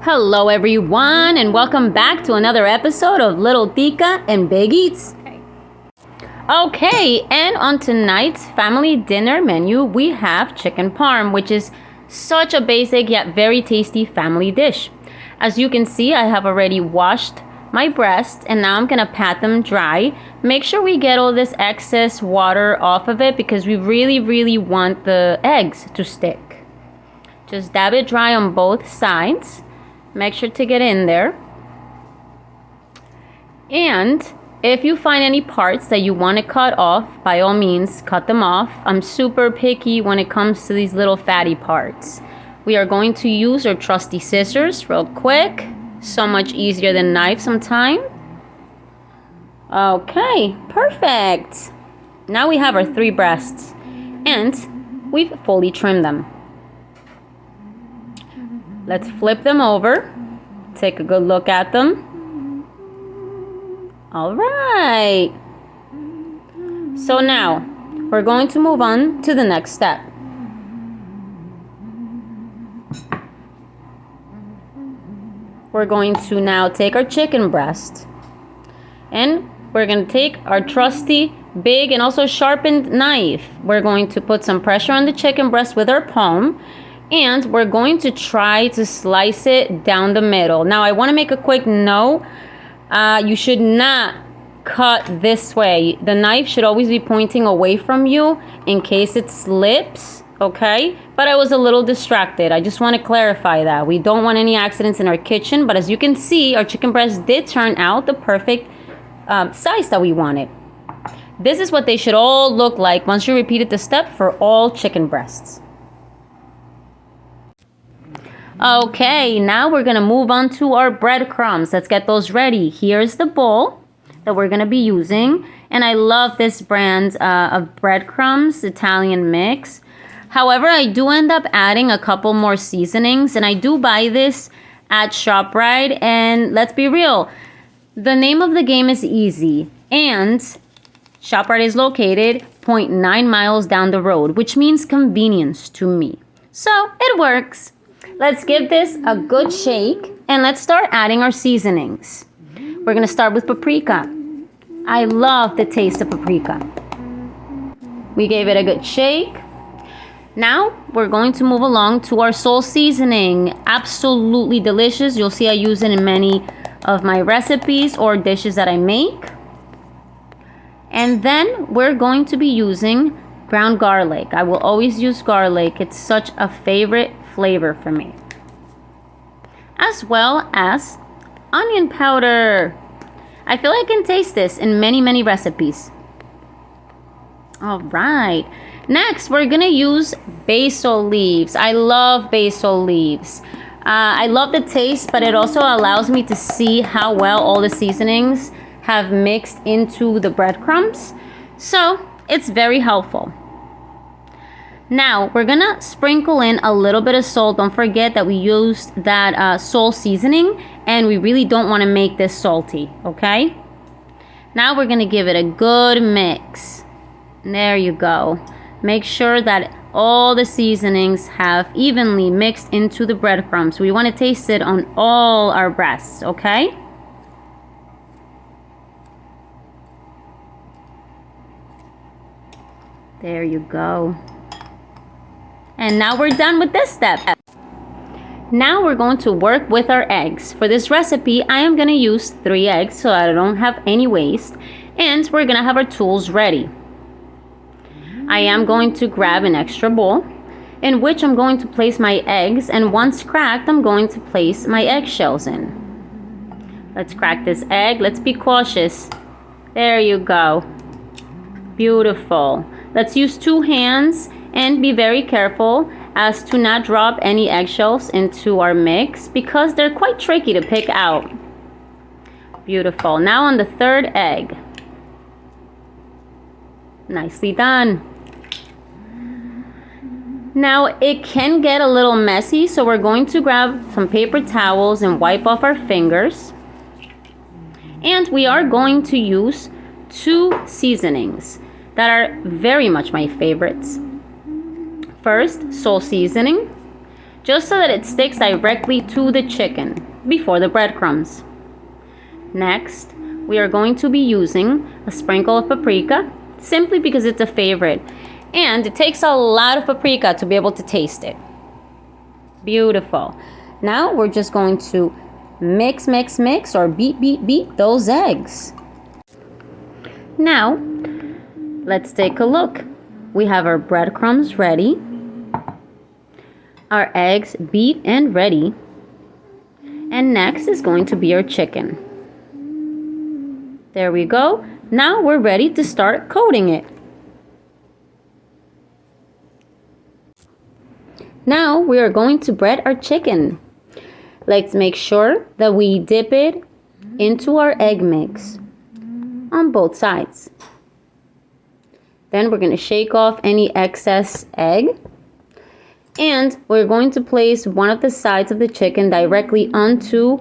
Hello everyone and welcome back to another episode of Little Tica and Big Eats. Okay, and on tonight's family dinner menu we have chicken parm, which is such a basic yet very tasty family dish. As you can see, I have already washed my breasts and now I'm gonna pat them dry. Make sure we get all this excess water off of it because we really want the eggs to stick. Just dab it dry on both sides. Make sure to get in there. And if you find any parts that you want to cut off, by all means, cut them off. I'm super picky when it comes to these little fatty parts. We are going to use our trusty scissors real quick. So much easier than knife sometimes. Okay, perfect. Now we have our 3 breasts and we've fully trimmed them. Let's flip them over. Take a good look at them. All right. So now we're going to move on to the next step. We're going to now take our chicken breast and we're going to take our trusty big and also sharpened knife. We're going to put some pressure on the chicken breast with our palm. And we're going to try to slice it down the middle. Now, I want to make a quick note. You should not cut this way. The knife should always be pointing away from you in case it slips, okay? But I was a little distracted. I just want to clarify that. We don't want any accidents in our kitchen. But as you can see, our chicken breast did turn out the perfect size that we wanted. This is what they should all look like once you repeated the step for all chicken breasts. Okay, now we're gonna move on to our breadcrumbs. Let's get those ready. Here's the bowl that we're gonna be using. And I love this brand of breadcrumbs, Italian mix. However, I do end up adding a couple more seasonings. And I do buy this at ShopRite. And let's be real, the name of the game is easy. And ShopRite is located 0.9 miles down the road, which means convenience to me. So it works. Let's give this a good shake and let's start adding our seasonings. We're gonna start with paprika. I love the taste of paprika. We gave it a good shake. Now we're going to move along to our salt seasoning. Absolutely delicious. You'll see I use it in many of my recipes or dishes that I make. And then we're going to be using ground garlic. I will always use garlic. It's such a favorite flavor for me. As well as onion powder. I feel I can taste this in many recipes. All right. Next, we're gonna use basil leaves. I love basil leaves. I love the taste, but it also allows me to see how well all the seasonings have mixed into the breadcrumbs. So it's very helpful. Now, we're gonna sprinkle in a little bit of salt. Don't forget that we used that salt seasoning and we really don't wanna make this salty, okay? Now we're gonna give it a good mix. There you go. Make sure that all the seasonings have evenly mixed into the breadcrumbs. We wanna taste it on all our breasts, okay? There you go. And now we're done with this step. Now we're going to work with our eggs. For this recipe, I am going to use 3 eggs so I don't have any waste. And we're going to have our tools ready. I am going to grab an extra bowl in which I'm going to place my eggs. And once cracked, I'm going to place my eggshells in. Let's crack this egg. Let's be cautious. There you go. Beautiful. Let's use 2 hands. And be very careful as to not drop any eggshells into our mix because they're quite tricky to pick out. Beautiful. Now on the 3rd egg. Nicely done. Now it can get a little messy, so we're going to grab some paper towels and wipe off our fingers. And we are going to use 2 seasonings that are very much my favorites. First, salt seasoning. just so that it sticks directly to the chicken before the breadcrumbs. Next, we are going to be using a sprinkle of paprika, simply because it's a favorite. And it takes a lot of paprika to be able to taste it. Beautiful. Now we're just going to mix or beat those eggs. Now, let's take a look. We have our breadcrumbs ready, our eggs beat and ready, and next is going to be our chicken. There we go. Now we're ready to start coating it. Now we are going to bread our chicken. Let's make sure that we dip it into our egg mix on both sides. Then we're going to shake off any excess egg. And we're going to place one of the sides of the chicken directly onto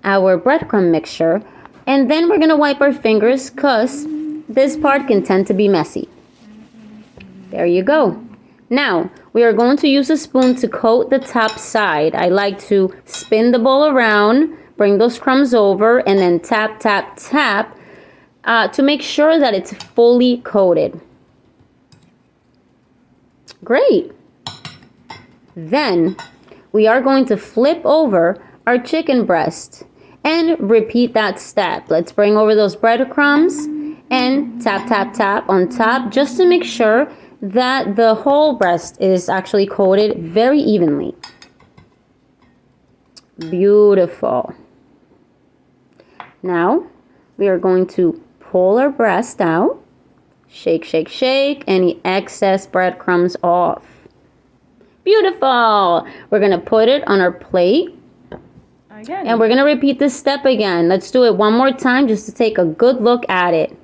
our breadcrumb mixture. And then we're going to wipe our fingers because this part can tend to be messy. There you go. Now, we are going to use a spoon to coat the top side. I like to spin the bowl around, bring those crumbs over, and then tap to make sure that it's fully coated. Great. Then we are going to flip over our chicken breast and repeat that step. Let's bring over those breadcrumbs and tap on top just to make sure that the whole breast is actually coated very evenly. Beautiful. Now we are going to pull our breast out. Shake any excess breadcrumbs off. Beautiful. We're going to put it on our plate. Again. And we're going to repeat this step again. Let's do it one more time just to take a good look at it.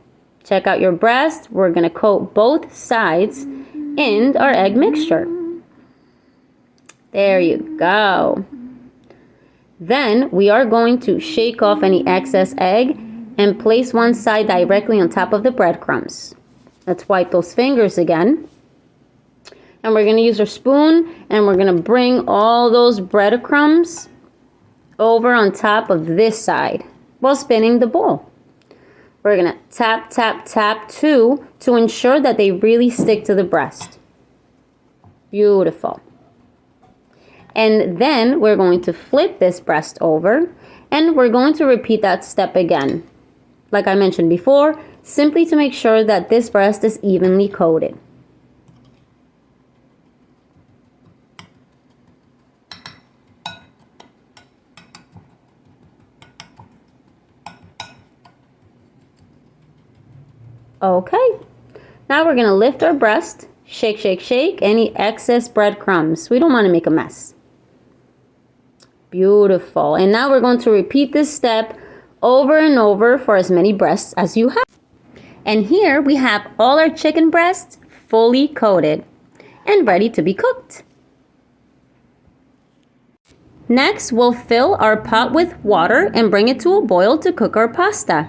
Check out your breast. We're going to coat both sides in our egg mixture. There you go. Then we are going to shake off any excess egg and place one side directly on top of the breadcrumbs. Let's wipe those fingers again. And we're going to use our spoon and we're going to bring all those breadcrumbs over on top of this side while spinning the bowl. We're going to tap to ensure that they really stick to the breast. Beautiful. And then we're going to flip this breast over and we're going to repeat that step again. Like I mentioned before, simply to make sure that this breast is evenly coated. Okay, now we're going to lift our breast, shake any excess breadcrumbs. We don't want to make a mess. Beautiful. And now we're going to repeat this step over and over for as many breasts as you have. And here we have all our chicken breasts fully coated and ready to be cooked. Next, we'll fill our pot with water and bring it to a boil to cook our pasta.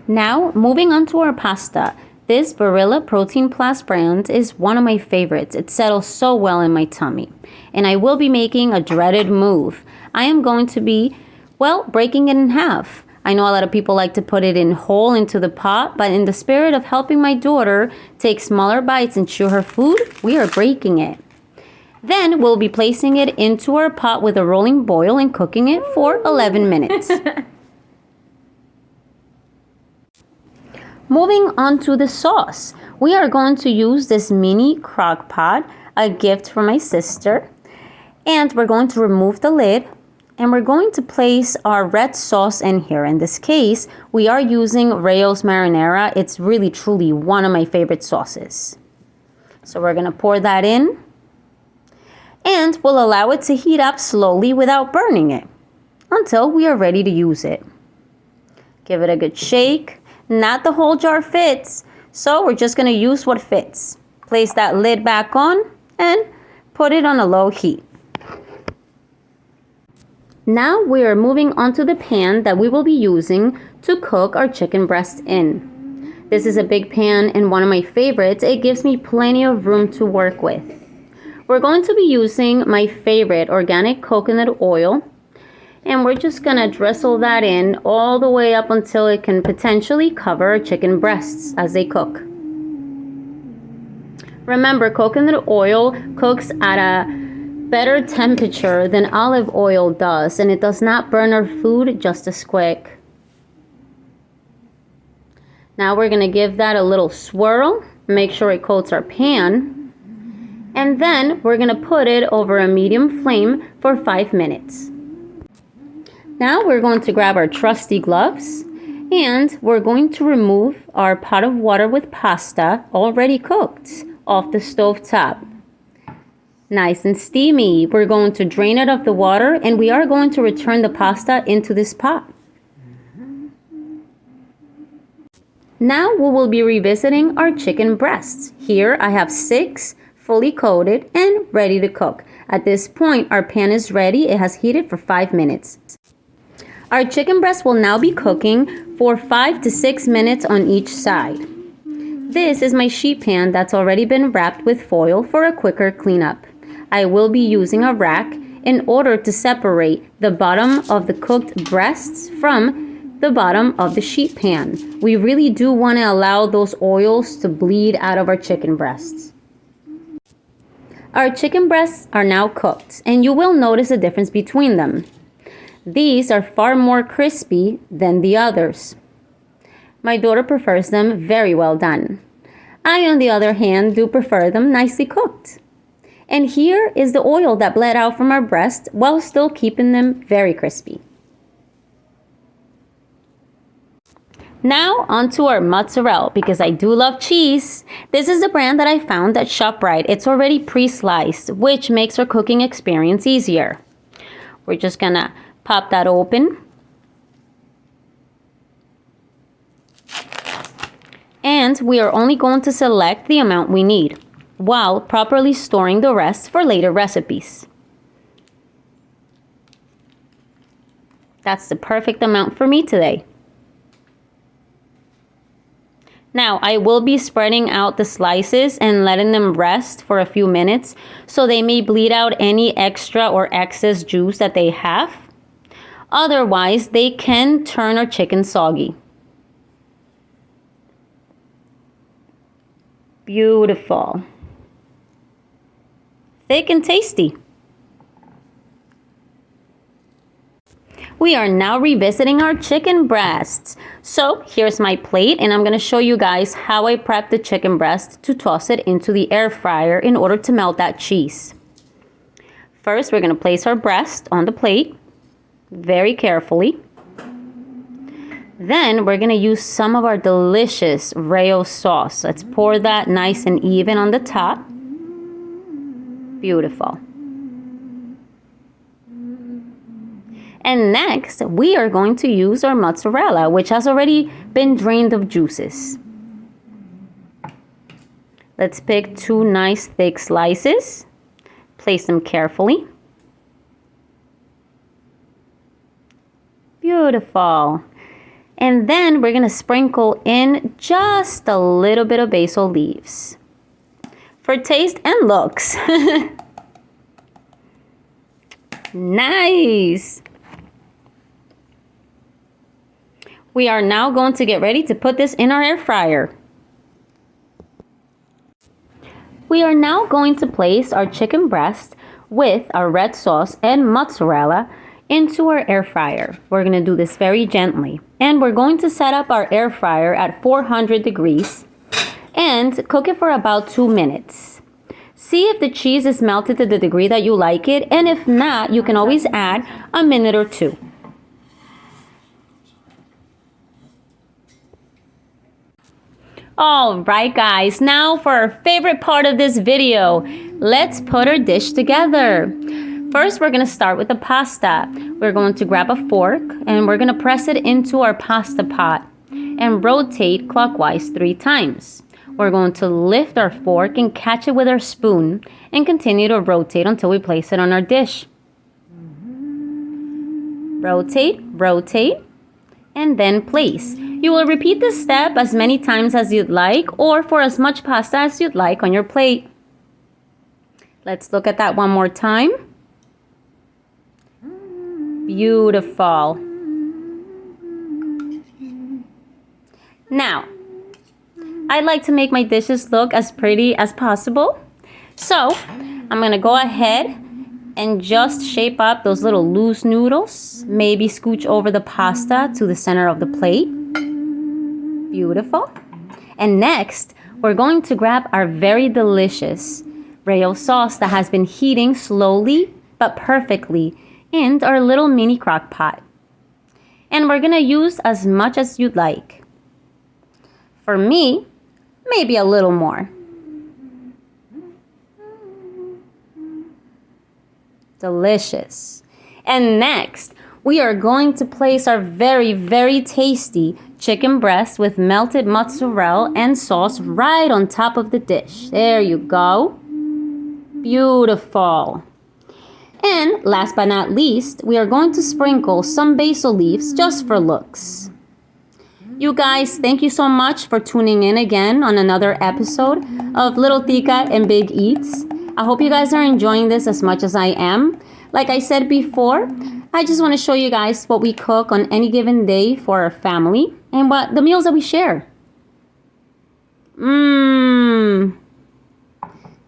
Now, moving on to our pasta. This Barilla Protein Plus brand is one of my favorites. It settles so well in my tummy. And I will be making a dreaded move. I am going to be, breaking it in half. I know a lot of people like to put it in whole into the pot, but in the spirit of helping my daughter take smaller bites and chew her food, we are breaking it. Then we'll be placing it into our pot with a rolling boil and cooking it for 11 minutes. Moving on to the sauce, we are going to use this mini crock pot, a gift from my sister. And we're going to remove the lid and we're going to place our red sauce in here. In this case, we are using Rayo's Marinara. It's really, truly one of my favorite sauces. So we're going to pour that in and we'll allow it to heat up slowly without burning it until we are ready to use it. Give it a good shake. Not the whole jar fits, so we're just going to use what fits. Place that lid back on and put it on a low heat. Now we are moving on to the pan that we will be using to cook our chicken breast in. This is a big pan and one of my favorites. It gives me plenty of room to work with. We're going to be using my favorite organic coconut oil. And we're just gonna drizzle that in all the way up until it can potentially cover our chicken breasts as they cook. Remember, coconut oil cooks at a better temperature than olive oil does, and it does not burn our food just as quick. Now we're gonna give that a little swirl, make sure it coats our pan, and then we're gonna put it over a medium flame for 5 minutes. Now we're going to grab our trusty gloves, and we're going to remove our pot of water with pasta already cooked off the stove top. Nice and steamy. We're going to drain it of the water, and we are going to return the pasta into this pot. Now we will be revisiting our chicken breasts. Here I have 6 fully coated and ready to cook. At this point, our pan is ready. It has heated for 5 minutes. Our chicken breast will now be cooking for 5 to 6 minutes on each side. This is my sheet pan that's already been wrapped with foil for a quicker cleanup. I will be using a rack in order to separate the bottom of the cooked breasts from the bottom of the sheet pan. We really do want to allow those oils to bleed out of our chicken breasts. Our chicken breasts are now cooked, and you will notice a difference between them. These are far more crispy than the others. My daughter prefers them very well done. I, on the other hand, do prefer them nicely cooked. And here is the oil that bled out from our breast while still keeping them very crispy. Now onto our mozzarella, because I do love cheese. This is the brand that I found at ShopRite. It's already pre-sliced, which makes our cooking experience easier. We're just gonna pop that open. And we are only going to select the amount we need, while properly storing the rest for later recipes. That's the perfect amount for me today. Now, I will be spreading out the slices and letting them rest for a few minutes so they may bleed out any extra or excess juice that they have. Otherwise, they can turn our chicken soggy. Beautiful. Thick and tasty. We are now revisiting our chicken breasts. So here's my plate, and I'm going to show you guys how I prep the chicken breast to toss it into the air fryer in order to melt that cheese. First, we're going to place our breast on the plate very carefully. Then we're going to use some of our delicious Rayo sauce. Let's pour that nice and even on the top. Beautiful. And next, we are going to use our mozzarella, which has already been drained of juices. Let's pick 2 nice thick slices. Place them carefully. Beautiful. And then we're going to sprinkle in just a little bit of basil leaves for taste and looks. Nice. We are now going to get ready to put this in our air fryer. We are now going to place our chicken breast with our red sauce and mozzarella into our air fryer. We're going to do this very gently. And we're going to set up our air fryer at 400 degrees and cook it for about 2 minutes. See if the cheese is melted to the degree that you like it, and if not, you can always add a minute or 2. All right, guys, now for our favorite part of this video. Let's put our dish together. First, we're going to start with the pasta. We're going to grab a fork and we're going to press it into our pasta pot and rotate clockwise 3 times. We're going to lift our fork and catch it with our spoon and continue to rotate until we place it on our dish. Rotate, rotate, and then place. You will repeat this step as many times as you'd like or for as much pasta as you'd like on your plate. Let's look at that one more time. Beautiful. Now, I like to make my dishes look as pretty as possible. So, I'm going to go ahead and just shape up those little loose noodles. Maybe scooch over the pasta to the center of the plate. Beautiful. And next, we're going to grab our very delicious Rayo sauce that has been heating slowly but perfectly in our little mini crock pot. And we're going to use as much as you'd like. For me, maybe a little more. Delicious. And next, we are going to place our very, very tasty chicken breast with melted mozzarella and sauce right on top of the dish. There you go. Beautiful. And last but not least, we are going to sprinkle some basil leaves just for looks. You guys, thank you so much for tuning in again on another episode of Little Tica and Big Eats. I hope you guys are enjoying this as much as I am. Like I said before, I just want to show you guys what we cook on any given day for our family and what the meals that we share.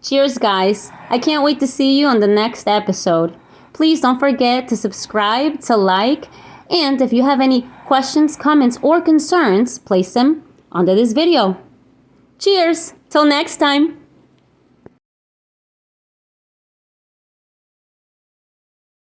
Cheers, guys. I can't wait to see you on the next episode. Please don't forget to subscribe, to like, and if you have any questions, comments, or concerns, place them under this video. Cheers! Till next time!